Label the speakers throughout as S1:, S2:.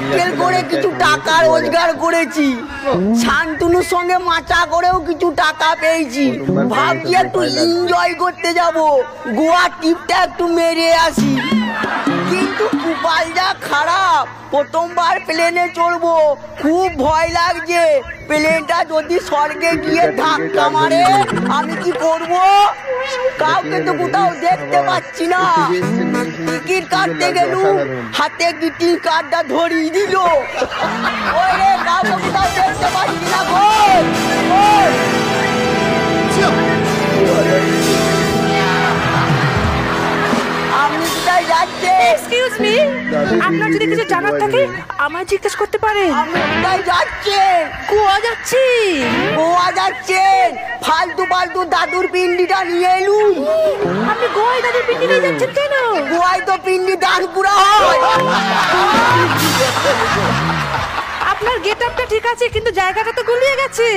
S1: বিকেল করে কিছু টাকা রোজগার করেছি, শান্তনুর সঙ্গে মাচা করেও কিছু টাকা পেয়েছি। ভাবছি একটু এনজয় করতে যাব, গোয়া ট্রিপটা একটু মেরে আসি। কিন্তু কপাল যা খারাপ, প্রথমবার প্লেনে চড়বো, খুব ভয় লাগছে। প্লেনটা যদি স্বর্গে গিয়ে ধাক্কা মারে আমি কি করব? কাউকে তো কোথাও দেখতে পাচ্ছি না। টিকিট কাটতে গেলুম, হাতে টিকিট কার্ডটা ধরিয়ে দিল। ওরে কাউকে কোথাও দেখতে পাচ্ছি না। আপনি কোথায় যাচ্ছেন?
S2: এক্সকিউজ মি, আপনার যদি কিছু জানার থাকে আমায় জিজ্ঞেস করতে পারেন।
S1: আপনি কোথায় যাচ্ছেন?
S2: গোয়া যাচ্ছি।
S1: গোয়া যাচ্ছেন? ফালতু ফালতু দাদুর পিন্ডিটা নিয়ে এলুন।
S2: আপনি গোয়ায় দাদুর পিন্ডি নিয়ে যাচ্ছেন কেন?
S1: গোয়ায় তো পিন্ডি দান পুরা হয়।
S2: আপনার গেটআপটা ঠিক আছে, কিন্তু জায়গাটা তো গুলিয়ে গেছে।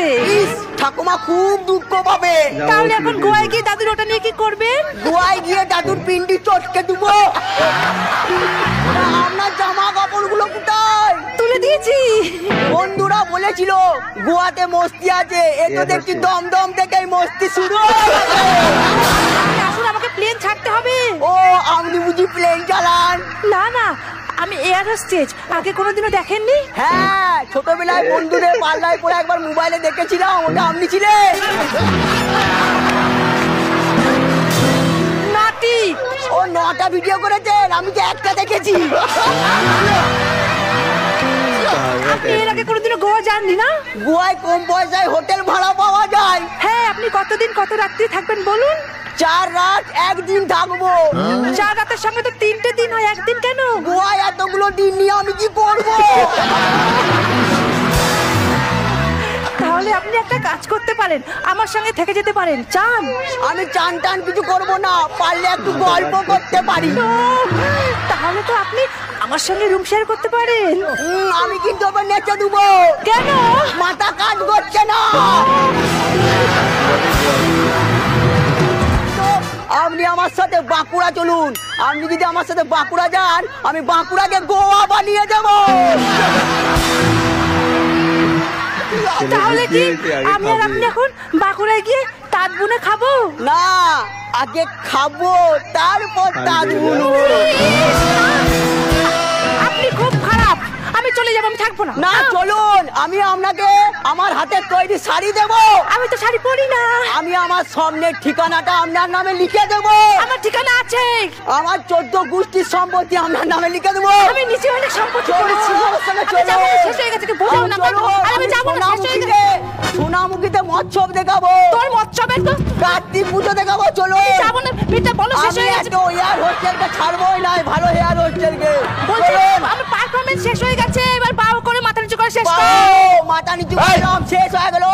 S1: ঠাকুমা খুব দুঃখ পাবে।
S2: তাহলে এখন গোয়ায় গিয়ে দাদুর ওটা নিয়ে কি করবে?
S1: গোয়ায় গিয়ে দাদুর পিন্ডি চটকে দেবো। আপনার জামা কাপড়গুলো কোথায়?
S2: তুলে দিয়েছি।
S1: বন্ধুরা বলেছিল গোয়াতে মস্তি আছে, এ তো দেখছি দমদম থেকেই মস্তি শুরু।
S2: আসলে আমাকে প্লেন ছাড়তে হবে।
S1: ও, আপনি বুঝি প্লেন চালান?
S2: না না, আমি এয়ার হোস্টেজ। আগে কোনোদিনও দেখেননি?
S1: হ্যাঁ, ছোটবেলায় বন্ধুদের পাল্লায় পরে একবার মোবাইলে দেখেছিলাম, ওটা আপনি ছিলেন।
S2: নাটি,
S1: ও 9টা ভিডিও করেছেন, আমি তো একটা দেখেছি।
S2: আপনি এর আগে কোনোদিনও গোয়া যাননি না?
S1: গোয়ায় কম পয়সায় হোটেল ভাড়া পাওয়া যায়।
S2: হ্যাঁ, আপনি কতদিন কত রাত্রি থাকবেন বলুন?
S1: 4 রাত 1 দিন থাকবো।
S2: 4 রাতের সঙ্গে তো 3টে দিন হয়, একদিন কেন?
S1: গোয়ায় এতগুলো দিন নিয়ে আমি কি করবো?
S2: তাহলে আপনি একটা কাজ করতে পারেন, আমার সঙ্গে থেকে যেতে পারেন। চান?
S1: আমি চান টান কিছু করবো না, পারলে একটু গল্প করতে পারি।
S2: তাহলে তো আপনি আমার সঙ্গে রুম শেয়ার করতে পারেন।
S1: আমি কিন্তু আবার নেচে দেবো।
S2: কেন?
S1: মাথা কাজ করছে না। আপনি আমার সাথে বাঁকুড়া চলুন। আপনি যদি আমার সাথে বাঁকুড়া যান, আমি বাঁকুড়াকে গোয়া বানিয়ে দেব।
S2: তাহলে কি আমি আর আপনি এখন বাঁকুড়ায় গিয়ে তাঁত বুনে খাবো?
S1: না, আগে খাবো তারপর তাঁত বুনবো।
S2: আপনি খুব খারাপ, আমি চলে যাবো, আমি থাকবো না।
S1: না, চলুন, আমি আপনাকে আমার হাতের তৈরি শাড়ি দেব।
S2: আমি তো শাড়ি পরি না।
S1: আমি আমার স্বপ্নের ঠিকানাটা আপনার নামে লিখে দেব।
S2: আমার ঠিকানা আছে।
S1: আমার 14 গোষ্ঠীর সম্পত্তি আপনার নামে লিখে দেবো।
S2: আমি নিচে অনেক সম্পত্তি
S1: চলুন,
S2: করেছি।
S1: আমার সঙ্গে
S2: আমি যাবো না,
S1: চলুন।
S2: শেষ হয়ে গেছে, কি বোঝাও না। আমি যাবো না, শেষ হয়ে গেছে।
S1: সোনামুখীতে মৎসব দেখাবো।
S2: তোর মৎসবের তো
S1: কার্তিক পুজো দেখাবো, চলো।
S2: যাবো না, এটা বলো শেষ হয়ে গেছে।
S1: আমি হেয়ার হোস্টেলকে ছাড়বোই না, ভালো হেয়ার হোস্টেলকে।
S2: বলছি আমার পারফরম্যান্স শেষ হয়ে গেছে, এবার বাও করে মাথা নিচু করে শেষ কর।
S1: মাথা নিচু করলাম, শেষ হয়ে গেল।